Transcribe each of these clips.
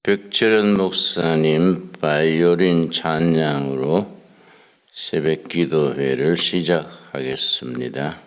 백철현 목사님 바이올린 찬양으로 새벽 기도회를 시작하겠습니다.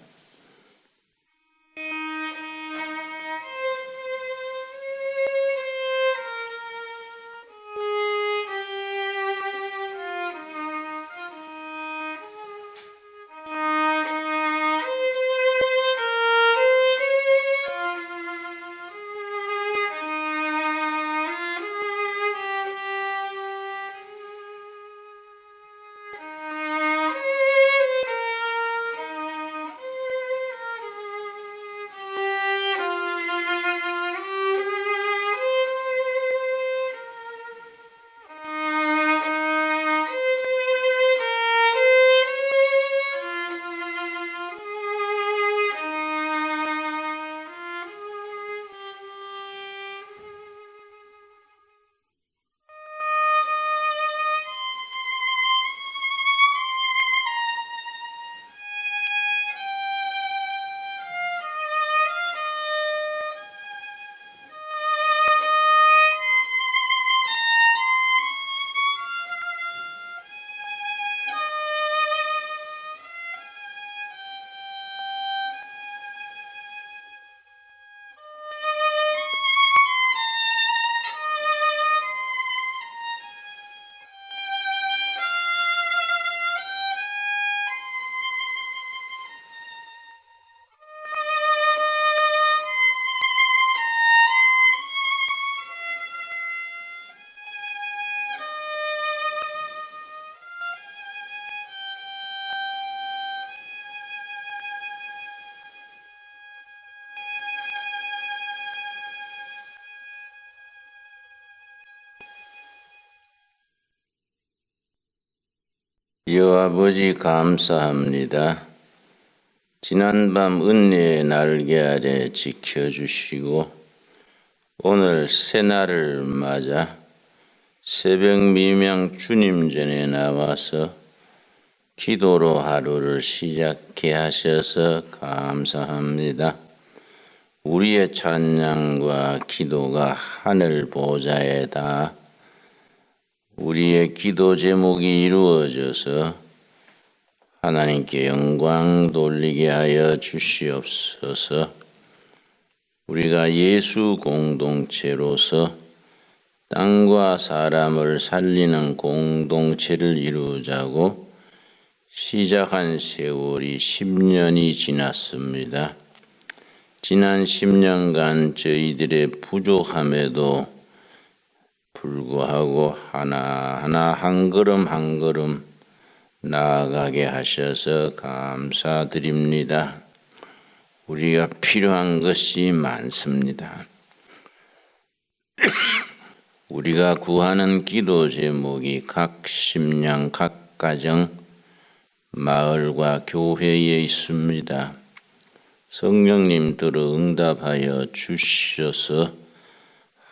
아버지 감사합니다. 지난밤 은혜의 날개 아래 지켜주시고 오늘 새날을 맞아 새벽 미명 주님 전에 나와서 기도로 하루를 시작해 하셔서 감사합니다. 우리의 찬양과 기도가 하늘 보좌에 닿아 우리의 기도 제목이 이루어져서 하나님께 영광 돌리게 하여 주시옵소서. 우리가 예수 공동체로서 땅과 사람을 살리는 공동체를 이루자고 시작한 세월이 10년이 지났습니다. 지난 10년간 저희들의 부족함에도 불구하고 하나하나 한 걸음 한 걸음 나아가게 하셔서 감사드립니다. 우리가 필요한 것이 많습니다. 우리가 구하는 기도 제목이 각 심령, 각 가정, 마을과 교회에 있습니다. 성령님 들어 응답하여 주셔서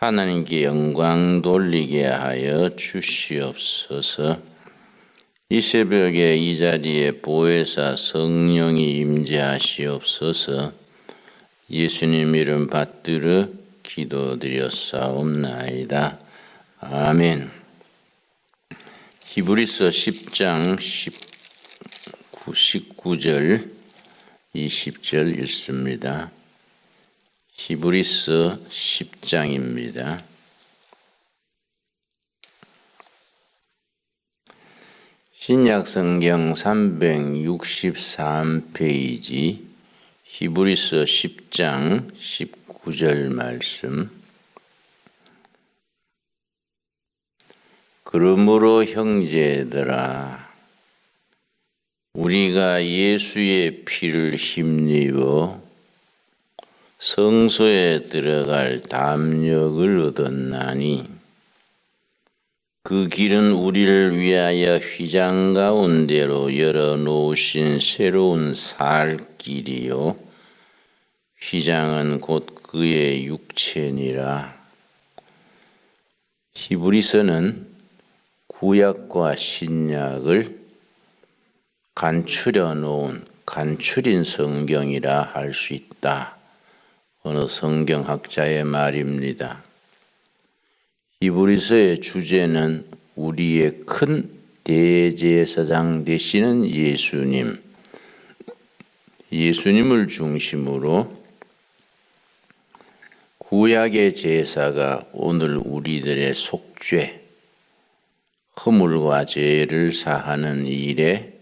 하나님께 영광 돌리게 하여 주시옵소서. 이 새벽에 이 자리에 보혜사 성령이 임재하시옵소서. 예수님 이름 받들어 기도드렸사옵나이다. 아멘. 히브리서 10장 19절 20절 읽습니다. 히브리서 10장입니다. 신약성경 363페이지 히브리서 10장 19절 말씀. 그러므로 형제들아 우리가 예수의 피를 힘입어 성소에 들어갈 담력을 얻었나니 그 길은 우리를 위하여 휘장 가운데로 열어놓으신 새로운 살 길이요 휘장은 곧 그의 육체니라. 히브리서는 구약과 신약을 간추려 놓은 간추린 성경이라 할 수 있다. 어느 성경학자의 말입니다. 히브리서의 주제는 우리의 큰 대제사장 되시는 예수님을 중심으로 구약의 제사가 오늘 우리들의 속죄, 허물과 죄를 사하는 일에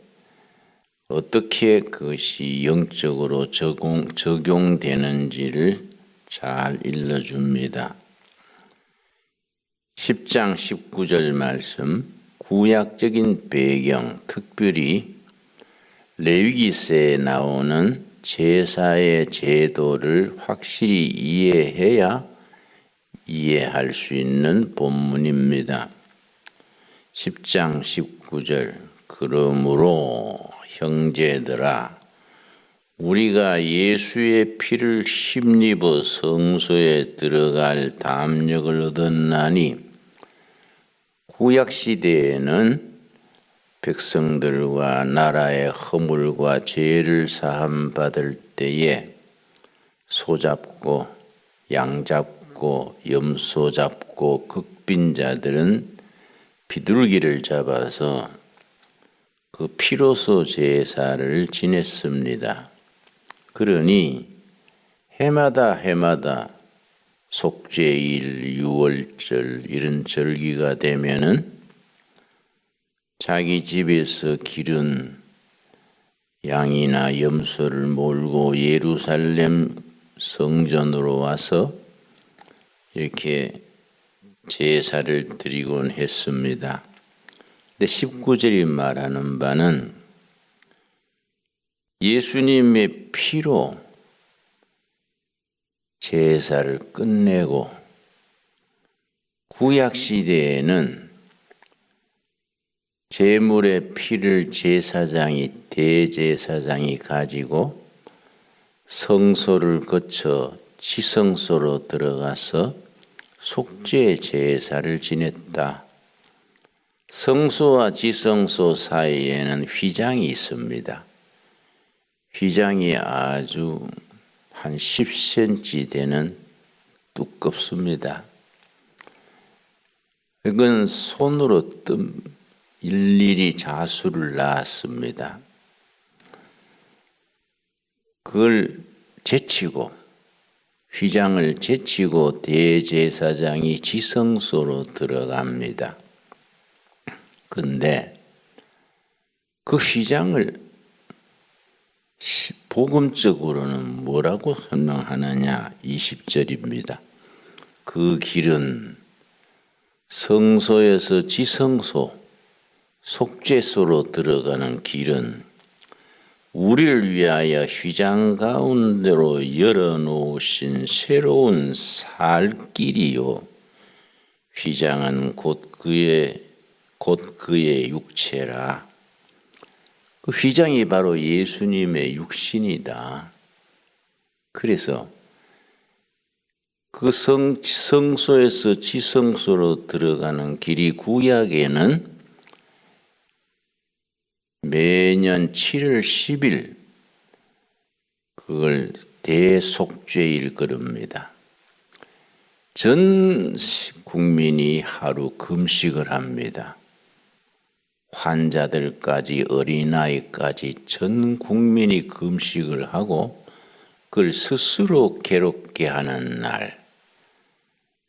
어떻게 그것이 영적으로 적용되는지를 잘 일러줍니다. 10장 19절 말씀, 구약적인 배경, 특별히 레위기서에 나오는 제사의 제도를 확실히 이해해야 이해할 수 있는 본문입니다. 10장 19절, 그러므로 형제들아 우리가 예수의 피를 힘입어 성소에 들어갈 담력을 얻었나니 구약시대에는 백성들과 나라의 허물과 죄를 사함받을 때에 소 잡고 양 잡고 염소 잡고 극빈자들은 비둘기를 잡아서 그 피로소 제사를 지냈습니다. 그러니 해마다 속죄일, 유월절 이런 절기가 되면은 자기 집에서 기른 양이나 염소를 몰고 예루살렘 성전으로 와서 이렇게 제사를 드리곤 했습니다. 근데 19절이 말하는 바는 예수님의 피로 제사를 끝내고 구약시대에는 제물의 피를 대제사장이 가지고 성소를 거쳐 지성소로 들어가서 속죄 제사를 지냈다. 성소와 지성소 사이에는 휘장이 있습니다. 휘장이 아주 한 10cm 되는 두껍습니다. 이건 손으로 일일이 자수를 낳았습니다. 그걸 제치고 휘장을 제치고 대제사장이 지성소로 들어갑니다. 근데 그 휘장을 복음적으로는 뭐라고 설명하느냐? 20절입니다. 그 길은 성소에서 지성소, 속죄소로 들어가는 길은 우리를 위하여 휘장 가운데로 열어놓으신 새로운 살 길이요. 휘장은 곧 그의 육체라. 그 휘장이 바로 예수님의 육신이다. 그래서 그 성소에서 지성소로 들어가는 길이 구약에는 매년 7월 10일 그걸 대속죄일 그럽니다. 전 국민이 하루 금식을 합니다. 환자들까지 어린아이까지 전 국민이 금식을 하고 그걸 스스로 괴롭게 하는 날,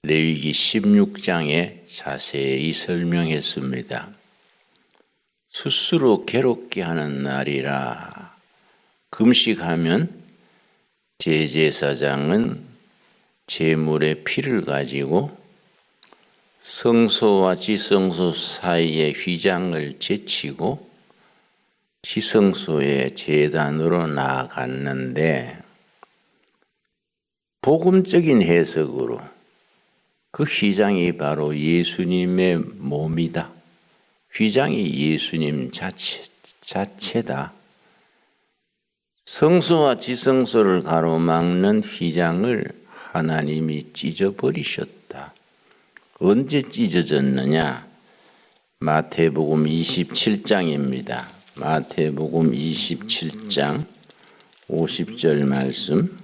레위기 16장에 자세히 설명했습니다. 스스로 괴롭게 하는 날이라 금식하면 대제사장은 제물의 피를 가지고 성소와 지성소 사이의 휘장을 제치고 지성소의 제단으로 나아갔는데 복음적인 해석으로 그 휘장이 바로 예수님의 몸이다. 휘장이 예수님 자체다. 성소와 지성소를 가로막는 휘장을 하나님이 찢어버리셨다. 언제 찢어졌느냐? 마태복음 27장입니다. 마태복음 27장 50절 말씀.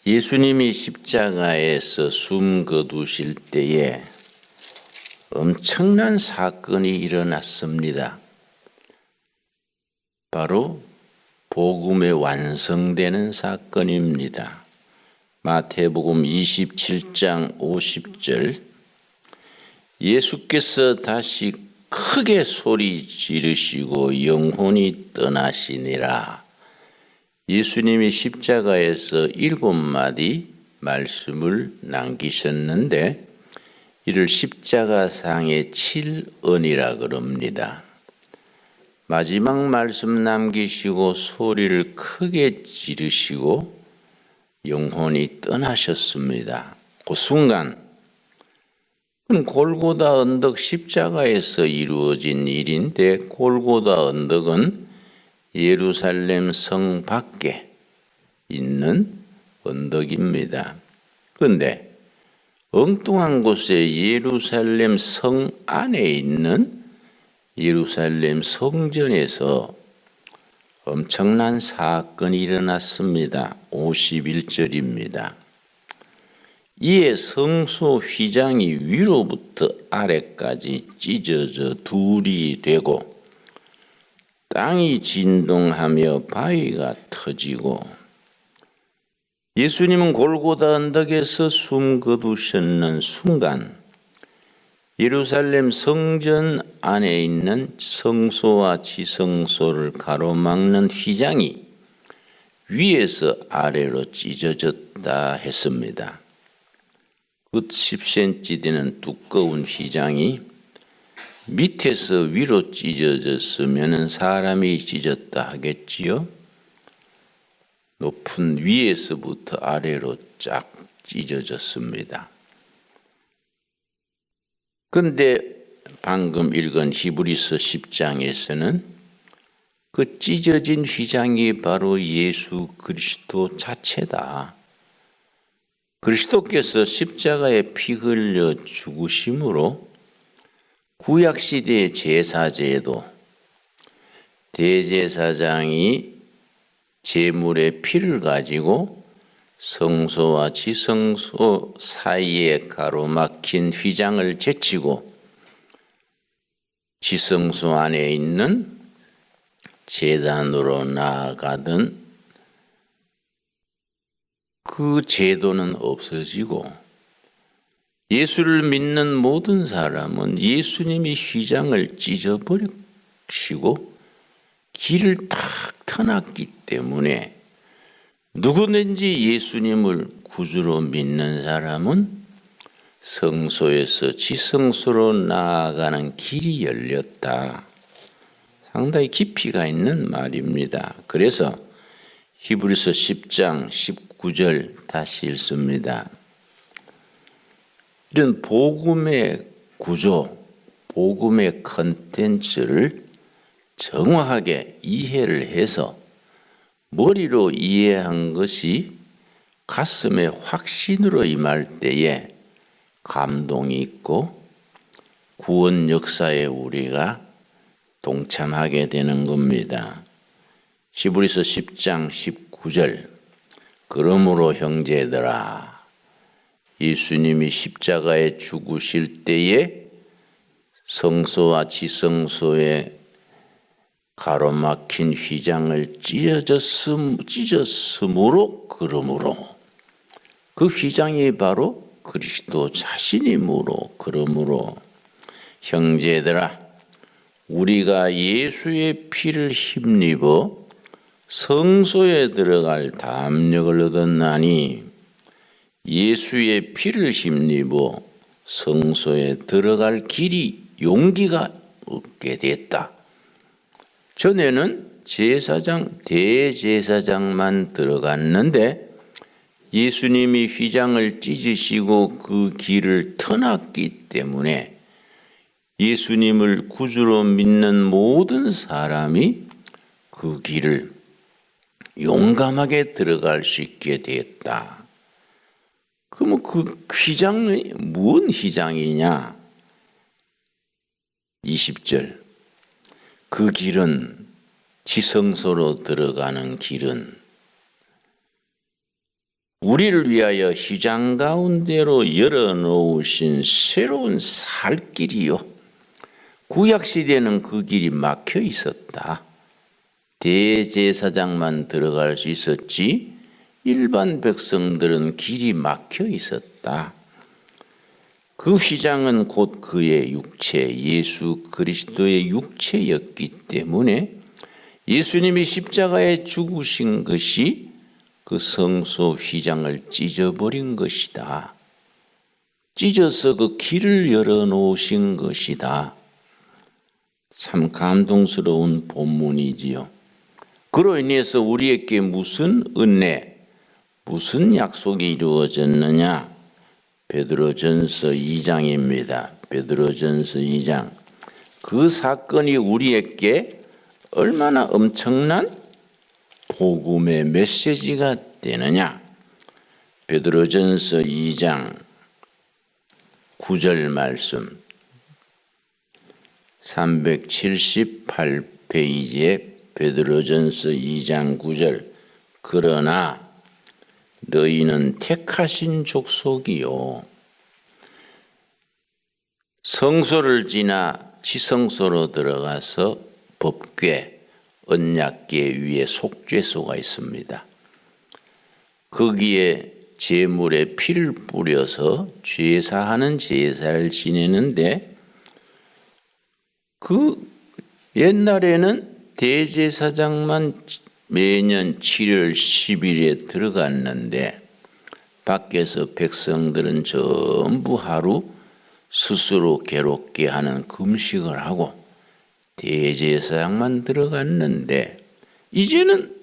예수님이 십자가에서 숨 거두실 때에 엄청난 사건이 일어났습니다. 바로 복음의 완성되는 사건입니다. 마태복음 27장 50절, 예수께서 다시 크게 소리 지르시고 영혼이 떠나시니라. 예수님이 십자가에서 7마디 말씀을 남기셨는데 이를 십자가상의 7언이라 그럽니다. 마지막 말씀 남기시고 소리를 크게 지르시고 영혼이 떠나셨습니다. 그 순간 골고다 언덕, 십자가에서 이루어진 일인데, 골고다 언덕은 예루살렘 성 밖에 있는 언덕입니다. 그런데 엉뚱한 곳에 예루살렘 성 안에 있는 예루살렘 성전에서 엄청난 사건이 일어났습니다. 51절입니다. 이에 성소 휘장이 위로부터 아래까지 찢어져 둘이 되고 땅이 진동하며 바위가 터지고, 예수님은 골고다 언덕에서 숨 거두셨는 순간 예루살렘 성전 안에 있는 성소와 지성소를 가로막는 휘장이 위에서 아래로 찢어졌다 했습니다. 그 10cm 되는 두꺼운 휘장이 밑에서 위로 찢어졌으면 사람이 찢었다 하겠지요. 높은 위에서부터 아래로 쫙 찢어졌습니다. 그런데 방금 읽은 히브리서 10장에서는 그 찢어진 휘장이 바로 예수 그리스도 자체다. 그리스도께서 십자가에 피 흘려 죽으심으로 구약시대의 제사제도, 대제사장이 제물의 피를 가지고 성소와 지성소 사이에 가로막힌 휘장을 제치고 지성소 안에 있는 제단으로 나아가던 그 제도는 없어지고, 예수를 믿는 모든 사람은 예수님이 휘장을 찢어버리시고 길을 탁 터놨기 때문에 누구든지 예수님을 구주로 믿는 사람은 성소에서 지성소로 나아가는 길이 열렸다. 상당히 깊이가 있는 말입니다. 그래서 히브리서 10장 19절 다시 읽습니다. 이런 복음의 구조, 복음의 컨텐츠를 정확하게 이해를 해서 머리로 이해한 것이 가슴에 확신으로 임할 때에 감동이 있고 구원 역사에 우리가 동참하게 되는 겁니다. 히브리서 10장 19절, 그러므로 형제들아, 예수님이 십자가에 죽으실 때에 성소와 지성소에 가로막힌 휘장을 찢었으므로, 그러므로 그 휘장이 바로 그리스도 자신이므로, 그러므로 형제들아, 우리가 예수의 피를 힘입어 성소에 들어갈 담력을 얻었나니, 예수의 피를 힘입어 성소에 들어갈 길이 용기가 얻게 됐다. 전에는 제사장, 대제사장만 들어갔는데 예수님이 휘장을 찢으시고 그 길을 터놨기 때문에 예수님을 구주로 믿는 모든 사람이 그 길을 용감하게 들어갈 수 있게 되었다. 그러면 그 휘장이 무슨 휘장이냐? 20절, 그 길은, 지성소로 들어가는 길은 우리를 위하여 휘장 가운데로 열어놓으신 새로운 살 길이요. 구약시대는 그 길이 막혀 있었다. 대제사장만 들어갈 수 있었지 일반 백성들은 길이 막혀 있었다. 그 휘장은 곧 그의 육체, 예수 그리스도의 육체였기 때문에 예수님이 십자가에 죽으신 것이 그 성소 휘장을 찢어버린 것이다. 찢어서 그 길을 열어놓으신 것이다. 참 감동스러운 본문이지요. 그로 인해서 우리에게 무슨 은혜, 무슨 약속이 이루어졌느냐? 베드로전서 2장입니다. 베드로전서 2장. 그 사건이 우리에게 얼마나 엄청난 복음의 메시지가 되느냐? 베드로전서 2장 9절 말씀 378페이지에 베드로전서 2장 9절 그러나 너희는 택하신 족속이요 성소를 지나 지성소로 들어가서 법궤 언약궤 위에 속죄소가 있습니다. 거기에 제물에 피를 뿌려서 제사하는 제사를 지내는데 그 옛날에는 대제사장만 매년 7월 10일에 들어갔는데 밖에서 백성들은 전부 하루 스스로 괴롭게 하는 금식을 하고 대제사장만 들어갔는데 이제는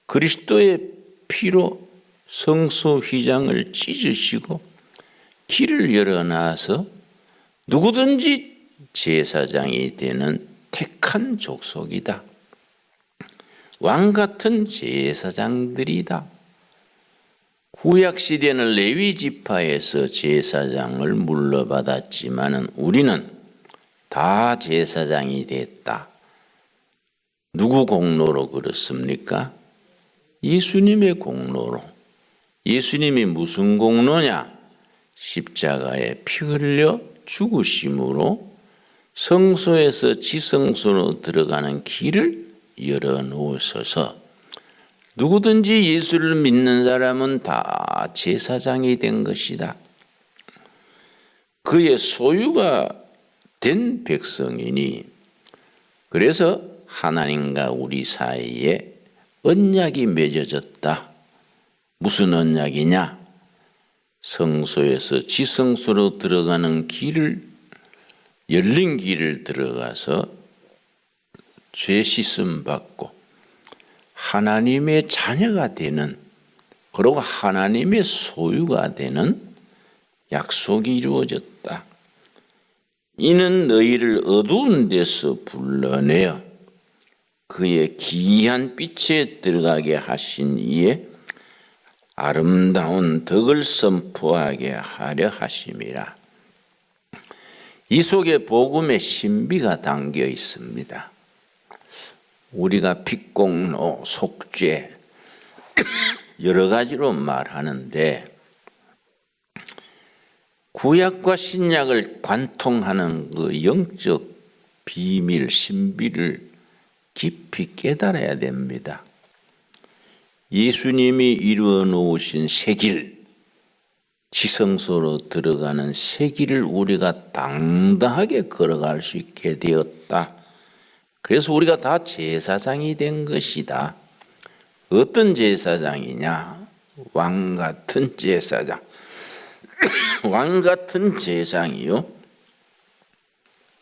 그리스도의 피로 성소 휘장을 찢으시고 길을 열어놔서 누구든지 제사장이 되는 택한 족속이다. 왕 같은 제사장들이다. 구약시대는 레위 지파에서 제사장을 물려받았지만 우리는 다 제사장이 됐다. 누구 공로로 그렇습니까? 예수님의 공로로. 예수님이 무슨 공로냐? 십자가에 피 흘려 죽으심으로 성소에서 지성소로 들어가는 길을 열어놓으셔서 누구든지 예수를 믿는 사람은 다 제사장이 된 것이다. 그의 소유가 된 백성이니 그래서 하나님과 우리 사이에 언약이 맺어졌다. 무슨 언약이냐? 성소에서 지성소로 들어가는 길을 열린 길을 들어가서 죄 씻음 받고 하나님의 자녀가 되는 그리고 하나님의 소유가 되는 약속이 이루어졌다. 이는 너희를 어두운 데서 불러내어 그의 기이한 빛에 들어가게 하신 이에 아름다운 덕을 선포하게 하려 하심이라. 이 속에 복음의 신비가 담겨 있습니다. 우리가 빛공로, 속죄 여러 가지로 말하는데 구약과 신약을 관통하는 그 영적 비밀, 신비를 깊이 깨달아야 됩니다. 예수님이 이루어 놓으신 새 길, 지성소로 들어가는 새 길을 우리가 당당하게 걸어갈 수 있게 되었다. 그래서 우리가 다 제사장이 된 것이다. 어떤 제사장이냐? 왕 같은 제사장. 왕 같은 제사장이요.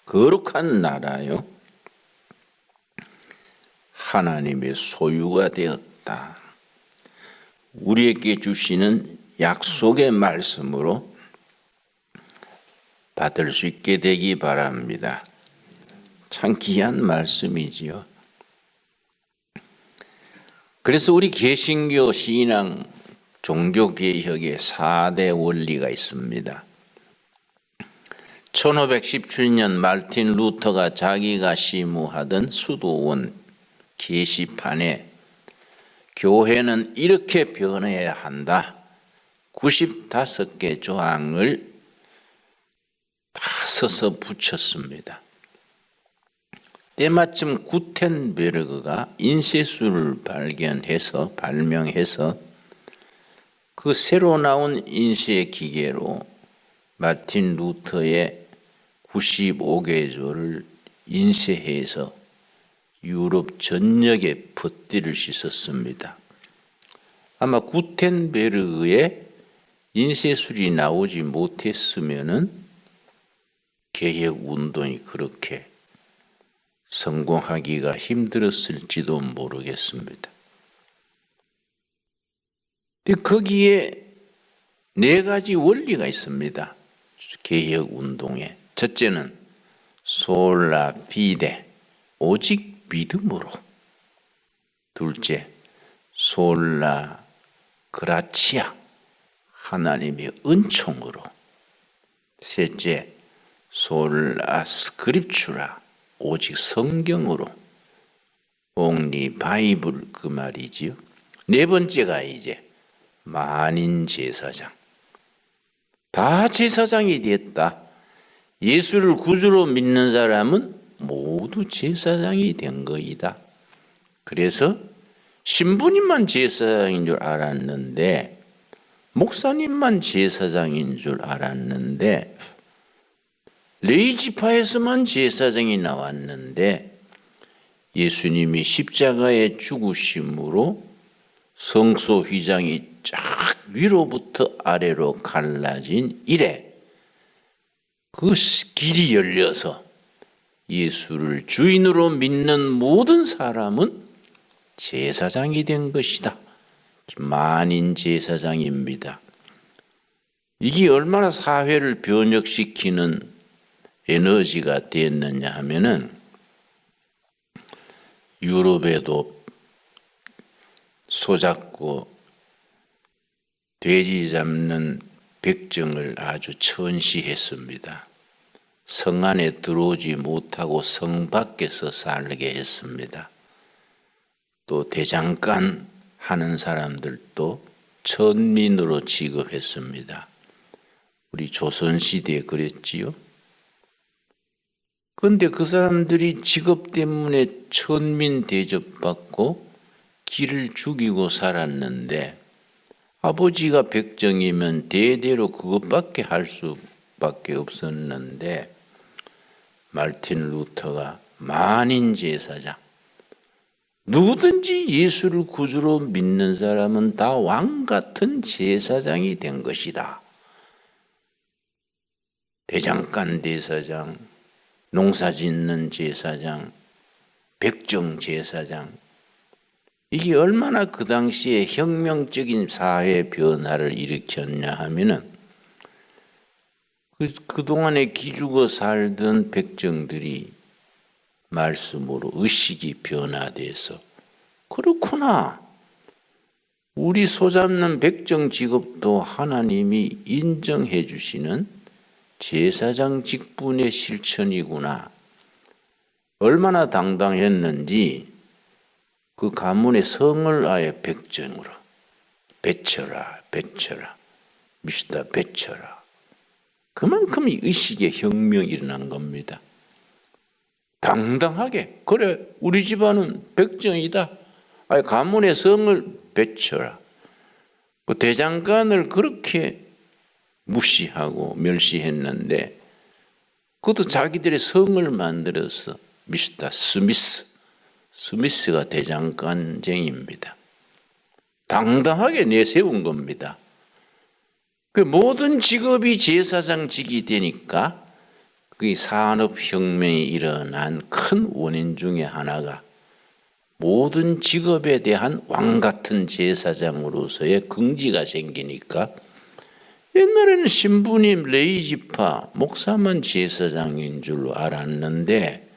거룩한 나라요. 하나님의 소유가 되었다. 우리에게 주시는 약속의 말씀으로 받을 수 있게 되기 바랍니다. 참 귀한 말씀이지요. 그래서 우리 개신교 신앙 종교개혁의 4대 원리가 있습니다. 1517년 마르틴 루터가 자기가 시무하던 수도원 게시판에 교회는 이렇게 변해야 한다. 95개 조항을 다 써서 붙였습니다. 때마침 구텐베르그가 인쇄술을 발명해서 그 새로 나온 인쇄 기계로 마틴 루터의 95개조를 인쇄해서 유럽 전역에 퍼뜨릴 수 있었습니다. 아마 구텐베르그의 인쇄술이 나오지 못했으면은 개혁 운동이 그렇게 성공하기가 힘들었을지도 모르겠습니다. 거기에 4가지 원리가 있습니다. 개혁 운동에. 첫째는 솔라 피데, 오직 믿음으로. 둘째, 솔라 그라치아, 하나님의 은총으로. 셋째, 솔라 스크립추라, 오직 성경으로. 옹리 바이블, 그 말이지요. 4번째가 이제 만인 제사장. 다 제사장이 됐다. 예수를 구주로 믿는 사람은 모두 제사장이 된 거이다. 그래서 신부님만 제사장인 줄 알았는데, 목사님만 제사장인 줄 알았는데, 레위지파에서만 제사장이 나왔는데, 예수님이 십자가에 죽으심으로 성소 휘장이 쫙 위로부터 아래로 갈라진 이래 그 길이 열려서 예수를 주인으로 믿는 모든 사람은 제사장이 된 것이다. 만인 제사장입니다. 이게 얼마나 사회를 변혁시키는 에너지가 됐느냐 하면은, 유럽에도 소잡고 돼지 잡는 백정을 아주 천시했습니다. 성 안에 들어오지 못하고 성 밖에서 살게 했습니다. 또 대장간 하는 사람들도 천민으로 취급했습니다. 우리 조선시대에 그랬지요. 그런데 그 사람들이 직업 때문에 천민 대접받고 기를 죽이고 살았는데, 아버지가 백정이면 대대로 그것밖에 할 수밖에 없었는데, 마틴 루터가 만인 제사장, 누구든지 예수를 구주로 믿는 사람은 다 왕 같은 제사장이 된 것이다. 대장간 제사장, 농사짓는 제사장, 백정 제사장, 이게 얼마나 그 당시에 혁명적인 사회 변화를 일으켰냐 하면은, 그동안에 기죽어 살던 백정들이 말씀으로 의식이 변화돼서, 그렇구나, 우리 소잡는 백정 직업도 하나님이 인정해 주시는 제사장 직분의 실천이구나. 얼마나 당당했는지 그 가문의 성을 아예 백정으로 배쳐라, 미시다 배쳐라. 그만큼 이 의식의 혁명이 일어난 겁니다. 당당하게, 그래 우리 집안은 백정이다, 아예 가문의 성을 배쳐라. 그 대장간을 그렇게 무시하고 멸시했는데, 그것도 자기들의 성을 만들어서 미시다 스미스가 대장간쟁입니다. 당당하게 내세운 겁니다. 그 모든 직업이 제사장직이 되니까 그 산업혁명이 일어난 큰 원인 중에 하나가 모든 직업에 대한 왕같은 제사장으로서의 긍지가 생기니까, 옛날에는 신부님, 레위지파, 목사만 제사장인 줄 알았는데,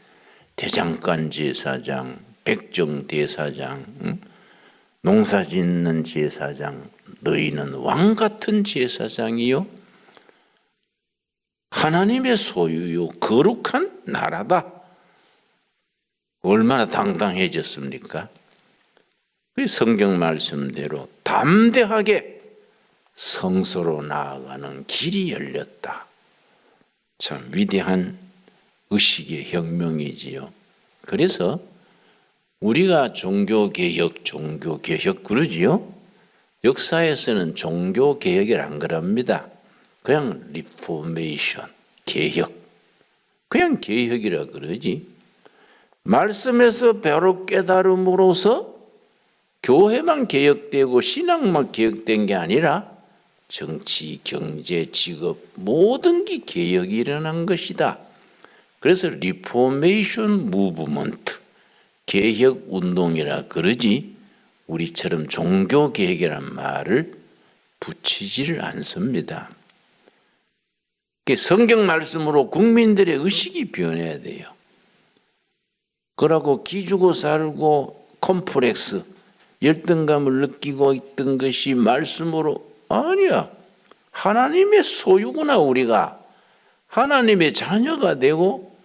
대장간 제사장, 백정 대사장, 농사짓는 제사장, 너희는 왕같은 제사장이요, 하나님의 소유요, 거룩한 나라다. 얼마나 당당해졌습니까? 성경 말씀대로 담대하게 성소로 나아가는 길이 열렸다. 참 위대한 의식의 혁명이지요. 그래서 우리가 종교개혁 그러지요. 역사에서는 종교개혁을 안 그럽니다. 그냥 리포메이션, 개혁. 그냥 개혁이라 그러지. 말씀에서 바로 깨달음으로써 교회만 개혁되고 신앙만 개혁된 게 아니라 정치, 경제, 직업 모든 게 개혁이 일어난 것이다. 그래서 리포메이션 무브먼트, 개혁 운동이라 그러지 우리처럼 종교 개혁이란 말을 붙이지를 않습니다. 성경 말씀으로 국민들의 의식이 변해야 돼요. 그러고 기죽어 살고 컴플렉스, 열등감을 느끼고 있던 것이 말씀으로 아니야. 하나님의 소유구나. 우리가 하나님의 자녀가 되고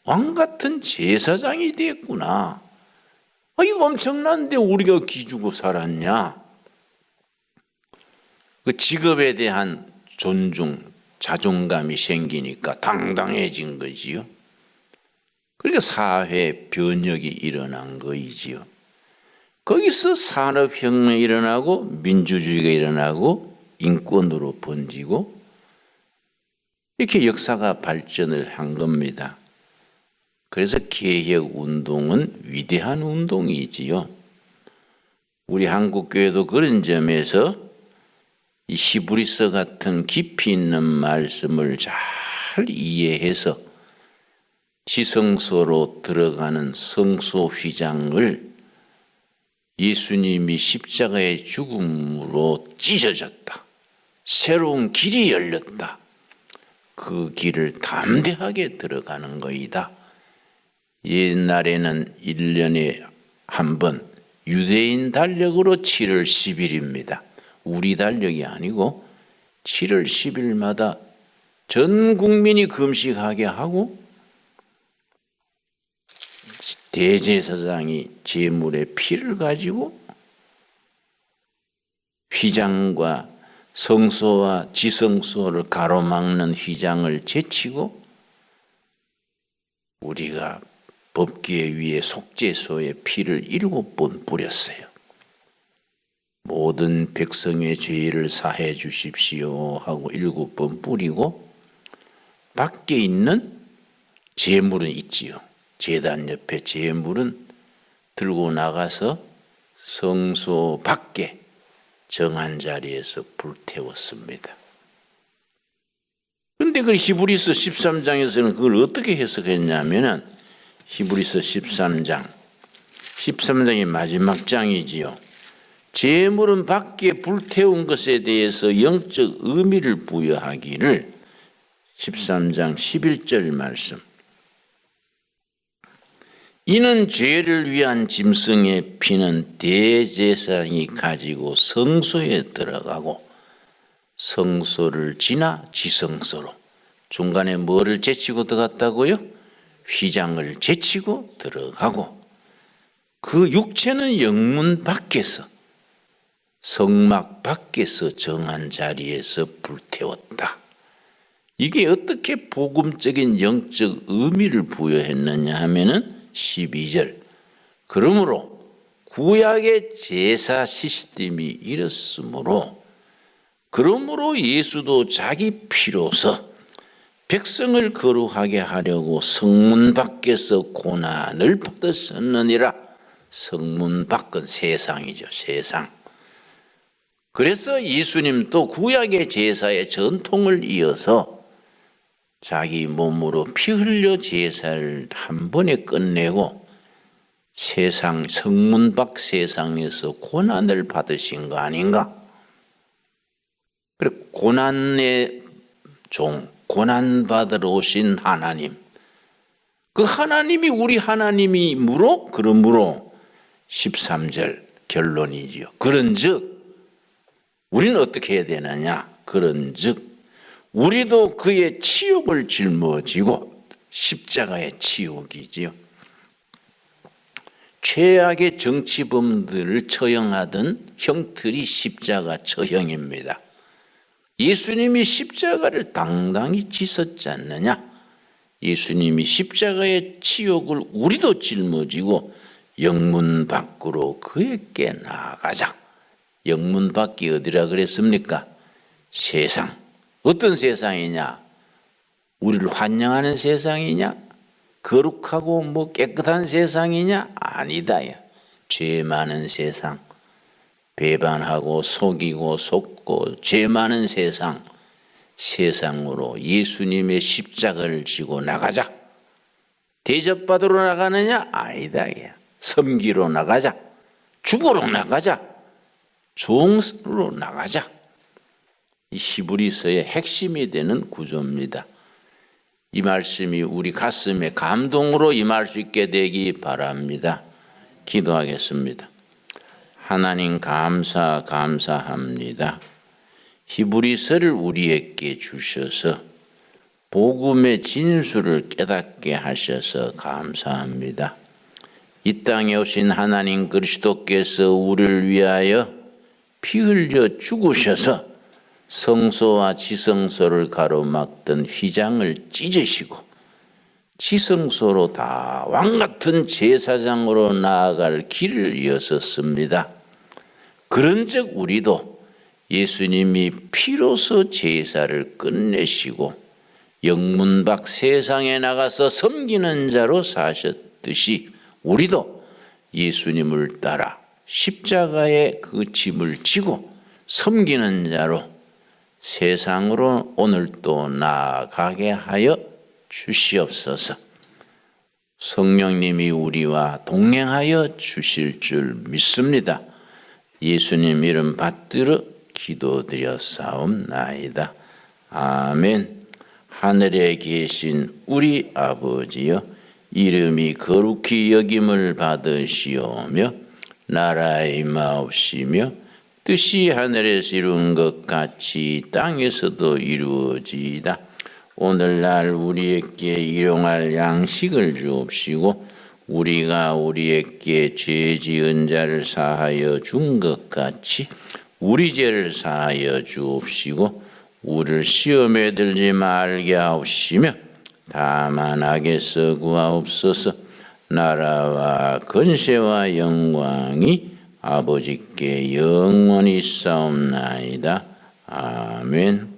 왕같은 제사장이 되었구나. 이거 엄청난데 우리가 기죽어 살았냐. 그 직업에 대한 존중, 자존감이 생기니까 당당해진 거지요. 그러니까 사회 변혁이 일어난 거이지요. 거기서 산업혁명이 일어나고 민주주의가 일어나고 인권으로 번지고 이렇게 역사가 발전을 한 겁니다. 그래서 개혁운동은 위대한 운동이지요. 우리 한국교회도 그런 점에서 이 히브리서 같은 깊이 있는 말씀을 잘 이해해서 지성소로 들어가는 성소 휘장을 예수님이 십자가의 죽음으로 찢어졌다. 새로운 길이 열렸다. 그 길을 담대하게 들어가는 거이다. 옛날에는 1년에 한 번 유대인 달력으로 7월 10일입니다. 우리 달력이 아니고 7월 10일마다 전 국민이 금식하게 하고 대제사장이 제물의 피를 가지고 휘장과 성소와 지성소를 가로막는 휘장을 제치고 우리가 법궤 위에 속죄소의 피를 7번 뿌렸어요. 모든 백성의 죄를 사해 주십시오 하고 7번 뿌리고 밖에 있는 제물은 있지요. 제단 옆에 제물은 들고 나가서 성소 밖에 정한 자리에서 불태웠습니다. 그런데 그 히브리서 13장에서는 그걸 어떻게 해석했냐면은 히브리서 13장이 마지막 장이지요. 제물은 밖에 불태운 것에 대해서 영적 의미를 부여하기를 13장 11절 말씀. 이는 죄를 위한 짐승의 피는 대제사장이 가지고 성소에 들어가고 성소를 지나 지성소로 중간에 뭐를 제치고 들어갔다고요? 휘장을 제치고 들어가고 그 육체는 영문 밖에서 성막 밖에서 정한 자리에서 불태웠다. 이게 어떻게 복음적인 영적 의미를 부여했느냐 하면은 12절. 그러므로 구약의 제사 시스템이 이렇으므로 그러므로 예수도 자기 피로서 백성을 거룩하게 하려고 성문 밖에서 고난을 받았었느니라. 성문 밖은 세상이죠. 세상. 그래서 예수님도 구약의 제사의 전통을 이어서 자기 몸으로 피 흘려 제사를 한 번에 끝내고 세상 성문 밖 세상에서 고난을 받으신 거 아닌가? 그래 고난의 종, 고난 받으러 오신 하나님, 그 하나님이 우리 하나님이므로 그러므로 13절 결론이지요. 그런즉 우리는 어떻게 해야 되느냐? 그런즉 우리도 그의 치욕을 짊어지고 십자가의 치욕이지요. 최악의 정치범들을 처형하던 형틀이 십자가 처형입니다. 예수님이 십자가를 당당히 지셨지 않느냐? 예수님이 십자가의 치욕을 우리도 짊어지고 영문 밖으로 그에게 나아가자. 영문 밖이 어디라 그랬습니까? 세상. 어떤 세상이냐? 우리를 환영하는 세상이냐? 거룩하고 뭐 깨끗한 세상이냐? 아니다. 죄 많은 세상. 배반하고 속이고 속고 죄 많은 세상. 세상으로 예수님의 십자가를 지고 나가자. 대접받으러 나가느냐? 아니다. 섬기러 나가자. 죽으러 나가자. 종으로 나가자. 이 히브리서의 핵심이 되는 구조입니다. 이 말씀이 우리 가슴에 감동으로 임할 수 있게 되기 바랍니다. 기도하겠습니다. 하나님 감사합니다. 히브리서를 우리에게 주셔서 복음의 진수를 깨닫게 하셔서 감사합니다. 이 땅에 오신 하나님 그리스도께서 우리를 위하여 피 흘려 죽으셔서 성소와 지성소를 가로막던 휘장을 찢으시고 지성소로 다 왕같은 제사장으로 나아갈 길을 여섰습니다. 그런즉 우리도 예수님이 피로서 제사를 끝내시고 영문 밖 세상에 나가서 섬기는 자로 사셨듯이 우리도 예수님을 따라 십자가의 그 짐을 지고 섬기는 자로 세상으로 오늘도 나아가게 하여 주시옵소서. 성령님이 우리와 동행하여 주실 줄 믿습니다. 예수님 이름 받들어 기도드렸사옵나이다. 아멘. 하늘에 계신 우리 아버지여, 이름이 거룩히 여김을 받으시오며 나라의 임하옵시며 뜻이 하늘에서 이룬 것 같이 땅에서도 이루어지이다. 오늘날 우리에게 일용할 양식을 주옵시고 우리가 우리에게 죄 지은 자를 사하여 준 것 같이 우리 죄를 사하여 주옵시고 우리를 시험에 들지 말게 하옵시며 다만 악에서 구하옵소서. 나라와 권세와 영광이 아버지께 영원히 있사옵나이다. 아멘.